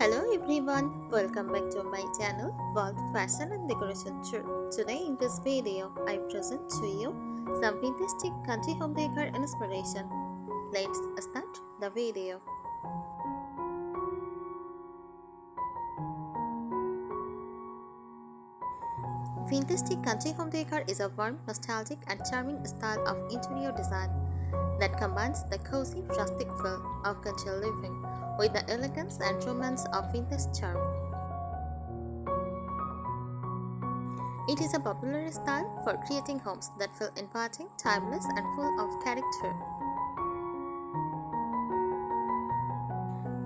Hello everyone, welcome back to my channel World Fashion and Decoration Tour. Today in this video, I present to you some fantastic country home decor inspiration. Let's start the video. Fantastic country home decor is a warm, nostalgic and charming style of interior design that combines the cozy, rustic feel of country living with the elegance and romance of vintage charm. It is a popular style for creating homes that feel inviting, timeless, and full of character.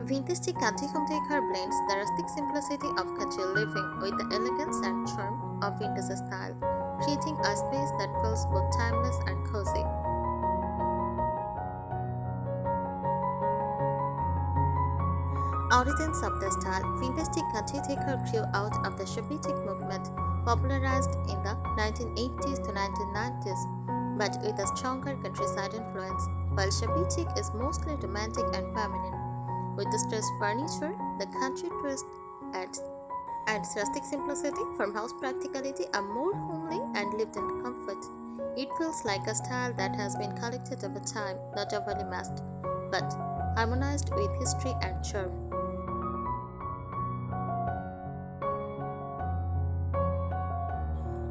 Vintage country home decor blends the rustic simplicity of country living with the elegance and charm of vintage style, creating a space that feels both timeless and cozy. Origins of the style. Vintage country decor grew out of the Shabby movement, popularized in the 1980s to 1990s, but with a stronger countryside influence, while Shabby is mostly romantic and feminine. With distressed furniture, the country twist adds rustic simplicity, farmhouse practicality, a more homely and lived-in comfort. It feels like a style that has been collected over time, not overly masked, but harmonized with history and charm.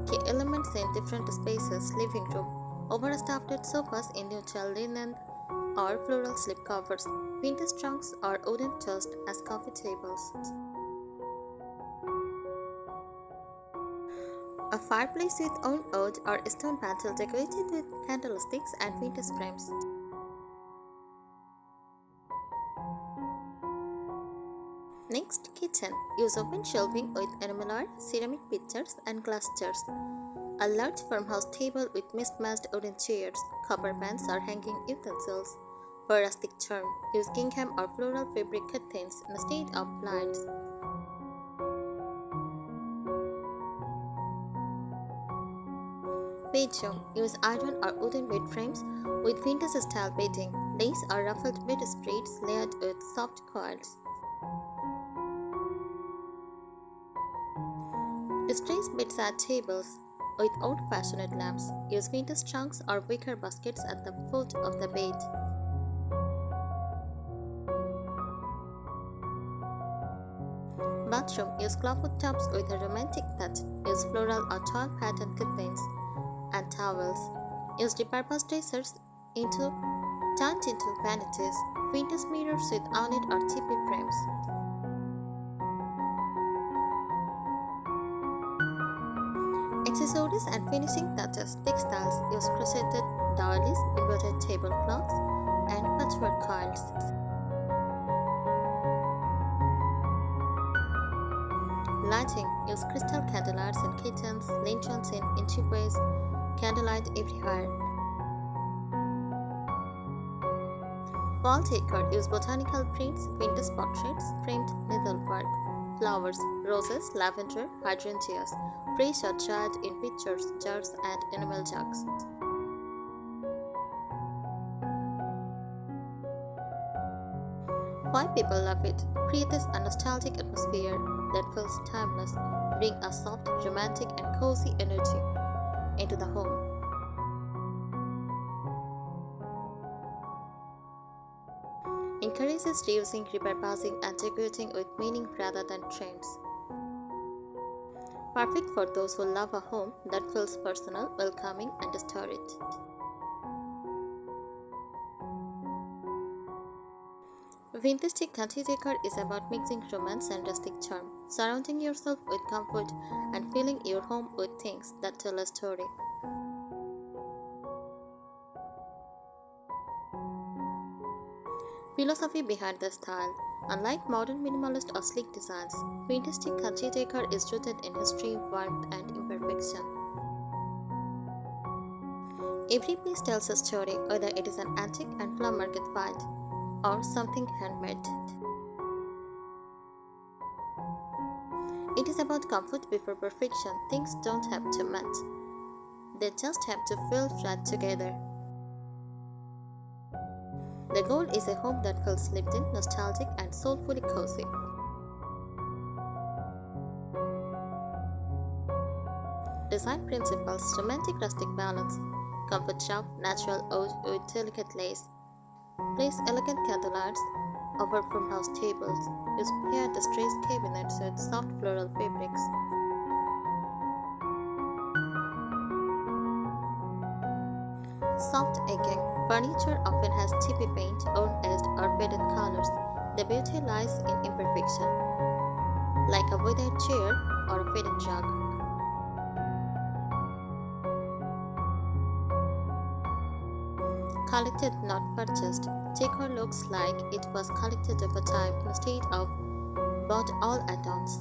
Key elements in different spaces: living room, overstuffed sofas in neutral linen or floral slipcovers, vintage trunks or wooden toast as coffee tables. A fireplace with own wood or stone mantel decorated with candlesticks and vintage frames. Next, kitchen. Use open shelving with enamel art, ceramic pictures, and glass jars. A large farmhouse table with mismatched wooden chairs, copper pans, or hanging utensils. For rustic charm, use gingham or floral fabric curtains instead of blinds. Bedroom. Use iron or wooden bed frames with vintage-style bedding, lace or ruffled bedspreads layered with soft quilts. Distressed bedside tables with old-fashioned lamps. Use vintage trunks or wicker baskets at the foot of the bed. Bathroom. Use clawfoot tubs with a romantic touch. Use floral or tall pattern curtains and towels. Use repurposed dressers turned into vanities. Vintage mirrors with ornate or chippy frames. Accessories and finishing touches. Textiles. Use crocheted doilies, embroidered tablecloths, and patchwork coils. Lighting. Use crystal candelights in kitchens, lanterns in entryways, candlelight everywhere. Wall decor. Use botanical prints, vintage portraits, framed needlework, flowers, roses, lavender, hydrangeas, fresh or dried in pitchers, jars, and enamel jugs. Why people love it? Creates a nostalgic atmosphere that feels timeless, bring a soft, romantic, and cozy energy into the home. Encourages reusing, repurposing, and decorating with meaning rather than trends. Perfect for those who love a home that feels personal, welcoming, and storied. Vintage country decor is about mixing romance and rustic charm, surrounding yourself with comfort and filling your home with things that tell a story. Philosophy behind the style. Unlike modern minimalist or sleek designs, vintage country decor is rooted in history, warmth, and imperfection. Every piece tells a story, whether it is an antique and flower market find or something handmade. It is about comfort before perfection. Things don't have to match, they just have to feel right together. The goal is a home that feels lived in, nostalgic, and soulfully cozy. Design principles, romantic rustic balance, comfort shelf, natural oud with delicate lace. Place elegant candelights over farmhouse tables. Use pair distressed cabinets with soft floral fabrics. Soft egging. Furniture often has chippy paint, old-aged, or faded colors. The beauty lies in imperfection, like a withered chair or a faded jug. Collected, not purchased. Decor looks like it was collected over time instead of bought all at once.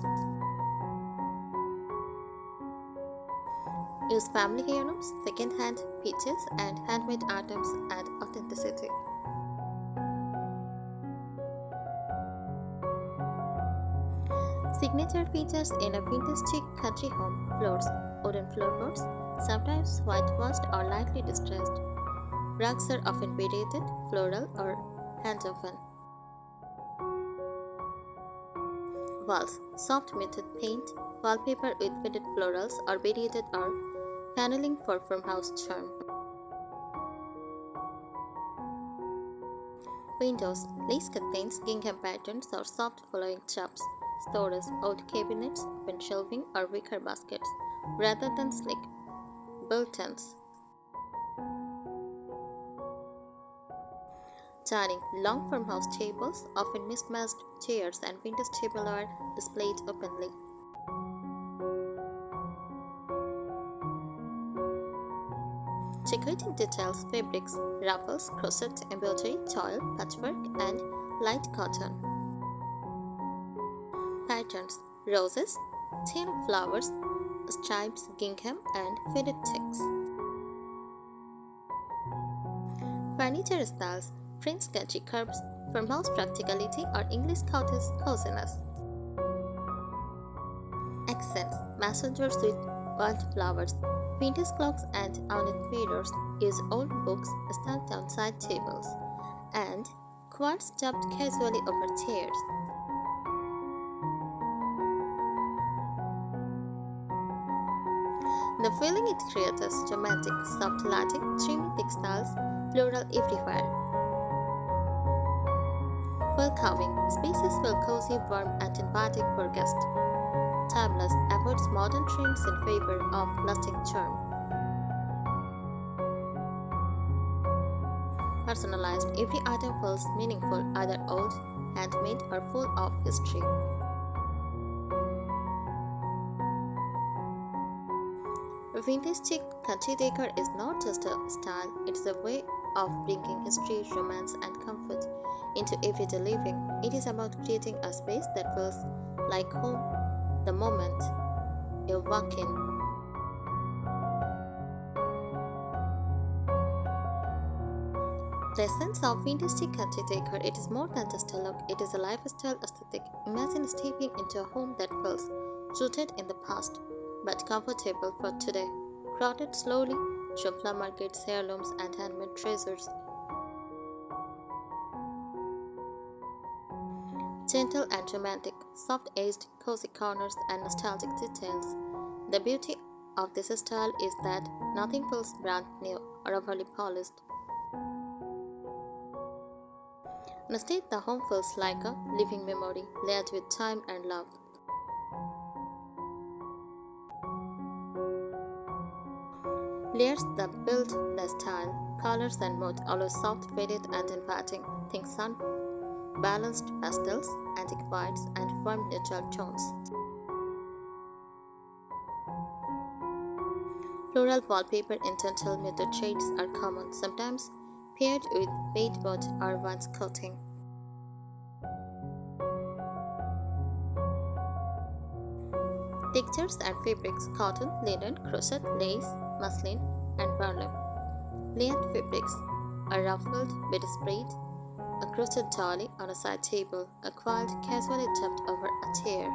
Use family heirlooms, second-hand pieces, and handmade items add authenticity. Signature features in a vintage chic country home: floors, wooden floorboards, sometimes whitewashed or lightly distressed. Rugs are often variated, floral, or hand-woven. Walls, soft muted paint, wallpaper with faded florals or variated or paneling for farmhouse charm. Windows, lace curtains, gingham patterns, or soft flowing chops. Storage, old cabinets, open shelving, or wicker baskets, rather than sleek built-ins. Dining, long farmhouse tables, often mismatched chairs and vintage tableware displayed openly. Decorating details, fabrics, ruffles, crochet, embroidery, toile, patchwork, and light cotton. Patterns, roses, tail flowers, stripes, gingham, and faded checks. Furniture styles, French country curbs, farmhouse practicality, or English cottage coziness. Accents, messengers with wildflowers, vintage clocks and ornate mirrors. Use old books stacked on side tables, and quads tucked casually over chairs. The feeling it creates is romantic, soft lighting, dreamy textiles, floral everywhere. Welcoming, spaces feel cozy, warm, and inviting for guests. Timeless, avoids modern trends in favor of lasting charm. Personalized, every item feels meaningful, either old, handmade, or full of history. Vintage chic country decor is not just a style, it's a way of bringing history, romance, and comfort into everyday living. It is about creating a space that feels like home the moment you walk in. The essence of vintage chic country decor, it is more than just a look, it is a lifestyle aesthetic. Imagine stepping into a home that feels rooted in the past, but comfortable for today. Crowded slowly through flower markets, heirlooms, and handmade treasures. Gentle and romantic, soft-edged, cozy corners, and nostalgic details. The beauty of this style is that nothing feels brand new or overly polished. Instead, the home feels like a living memory layered with time and love. Layers that build the style, colors and mood, always soft, faded, and inviting. Think sun, balanced pastels, antique whites, and warm neutral tones. Floral wallpaper in gentle muted shades are common, sometimes paired with paintboard or wainscoting. Textures and fabrics: cotton, linen, crochet, lace, muslin, and burlap. Layered fabrics: a ruffled bedspread, a crochet dolly on a side table, a quilt casually tucked over a chair.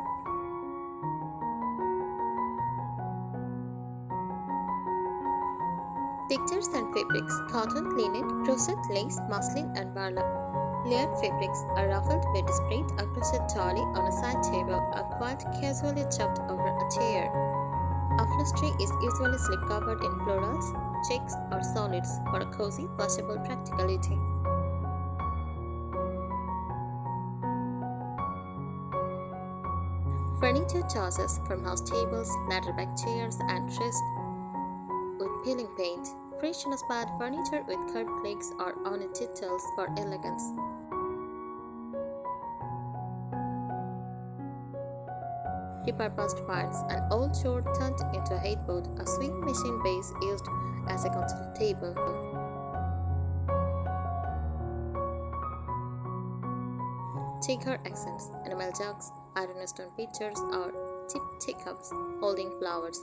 Textures and fabrics: cotton, linen, crochet, lace, muslin, and burlap. Layered fabrics: a ruffled bedspread, a crochet dolly on a side table, a quilt casually tucked over a chair. Upholstery is usually slip-covered in florals, checks, or solids for a cozy, washable practicality. Furniture choices from house tables, ladder-back chairs, and rests with peeling paint. Fresh and inspired furniture with curved legs or ornate details for elegance. Repurposed finds an old chore turned into a headboard, a swing machine base used as a console table. Decor accents, enamel jugs, iron stone pitchers, or tipped teacups holding flowers.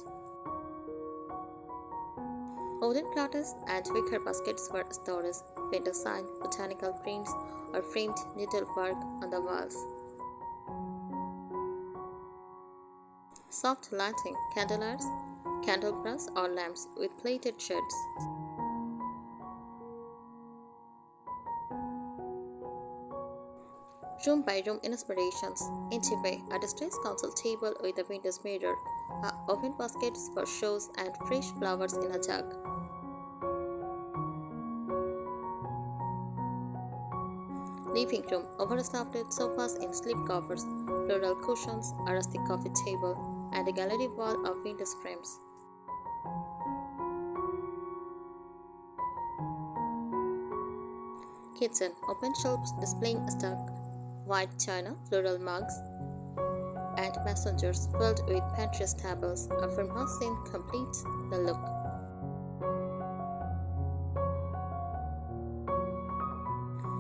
Wooden clutters and wicker baskets for storage, window sign, botanical prints, or framed needlework on the walls. Soft lighting, candelabras, candelabras, or lamps with plated shades. Room by room inspirations. Entryway, a distressed console table with a windows mirror, open baskets for shows, and fresh flowers in a jug. Living room, overstuffed sofas in slipcovers, floral cushions, a rustic coffee table, and a gallery wall of window frames. Kitchen, open shelves displaying stuck white china, floral mugs, and messengers filled with pantry staples. A farmhouse scene completes the look.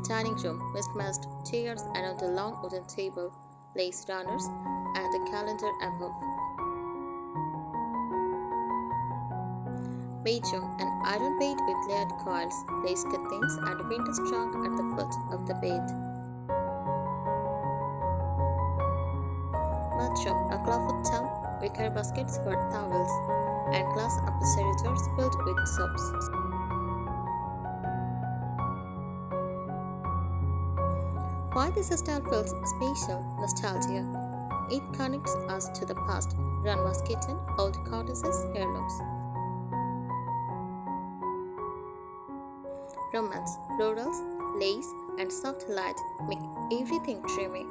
Dining room, mismatched chairs around a long wooden table, lace runners, and a calendar above. Bedroom, an iron bed with layered coils, lace curtains, and a window trunk at the foot of the bed. Bathroom, a clawfoot tub, wicker baskets for towels, and glass appositories filled with soaps. Why this style feels special? Nostalgia. It connects us to the past. Grandma's kitchen, old cottages, heirlooms. Romance, florals, lace, and soft light make everything dreamy.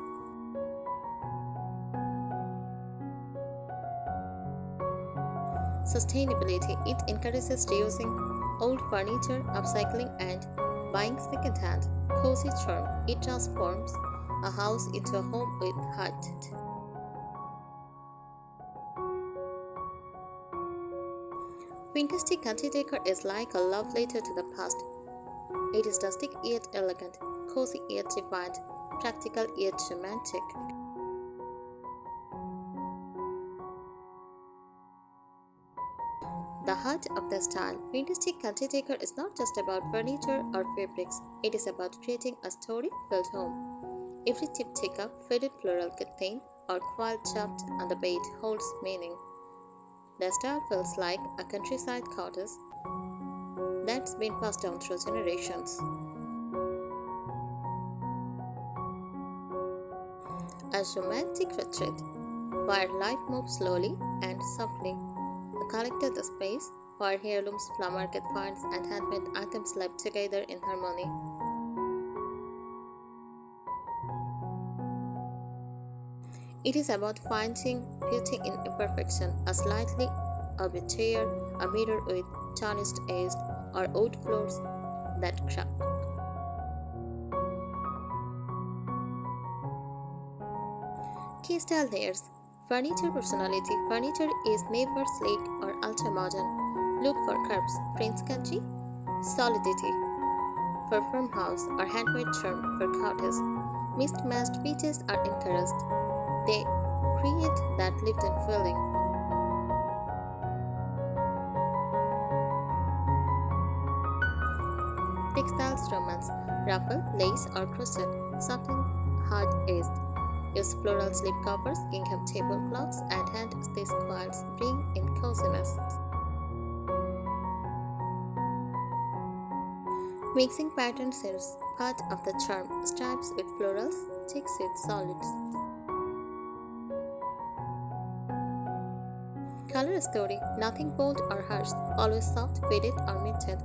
Sustainability, it encourages reusing old furniture, upcycling, and buying second-hand. Cozy charm, it transforms a house into a home with heart. Vintage country decor is like a love letter to the past. It is rustic yet elegant, cozy yet refined, practical yet romantic. The heart of the style, vintage country decor is not just about furniture or fabrics, it is about creating a story-filled home. Every tip teacup, faded floral curtain, or quilt chopped on the bed holds meaning. The style feels like a countryside cottage that's been passed down through generations. A romantic retreat, where life moves slowly and softly. A collected space where heirlooms, flower market finds, and handmade items live together in harmony. It is about finding beauty in imperfection, a slightly orbit chair, a mirror with tarnished edges, or old floors that crack. Key style layers. Furniture personality. Furniture is never sleek or ultra-modern. Look for curves, Prince Country, solidity for farmhouse or handmade charm for cottage. Mixed-matched pieces are encouraged. They create that lived-in feeling. Textiles romance, ruffle, lace, or crochet, something hard-edged. Use floral slipcovers, gingham tablecloths, and hand-stitched quilts bring in coziness. Mixing patterns is part of the charm. Stripes with florals, checks with solids. Color story, nothing bold or harsh, always soft, faded or muted.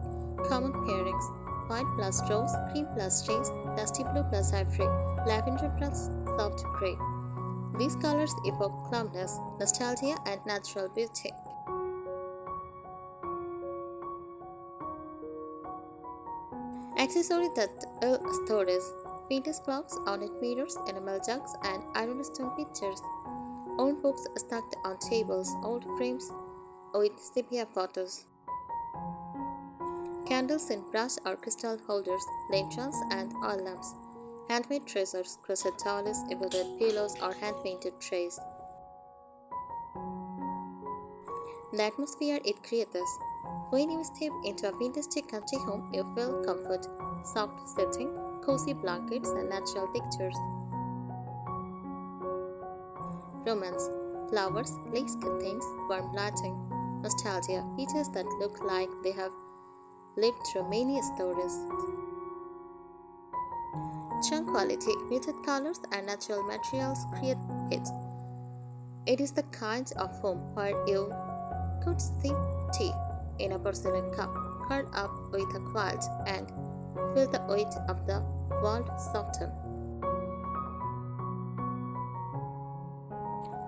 Common pairings, white plus rose, cream plus cheese, dusty blue plus ivory, lavender plus soft grey. These colors evoke calmness, nostalgia, and natural beauty. Accessories that tell stories, vintage clocks, ornate mirrors, enamel jugs, and iron stone pictures. Old books stacked on tables, old frames with sepia photos. Candles in brass or crystal holders, lanterns, and oil lamps. Handmade treasures, crochet towels, embroidered pillows, or hand-painted trays. The atmosphere it creates. When you step into a vintage country home, you feel comfort, soft setting, cozy blankets, and natural pictures. Romance, flowers, lace curtains, warm lighting, nostalgia, pieces that look like they have lived through many stories. Charm quality, muted colors, and natural materials create it. It is the kind of home where you could sip tea in a porcelain cup, curled up with a quilt, and feel the weight of the world soften.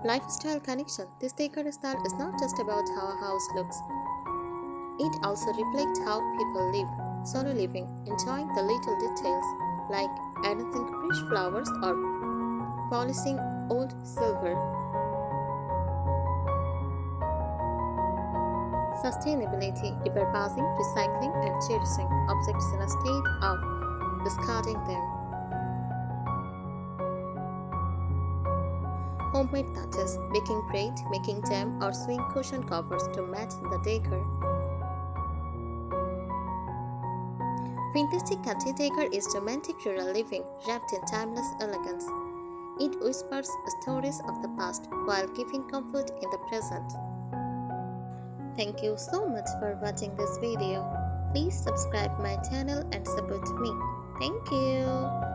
Lifestyle connection. This decor style is not just about how a house looks. It also reflects how people live, solo living, enjoying the little details like arranging fresh flowers or polishing old silver. Sustainability, repurposing, recycling, and cherishing objects in a state of discarding them. Homemade touches, baking bread, making jam, or sewing cushion covers to match the decor. Vintage country decor is romantic rural living wrapped in timeless elegance. It whispers stories of the past while giving comfort in the present. Thank you so much for watching this video. Please subscribe my channel and support me. Thank you.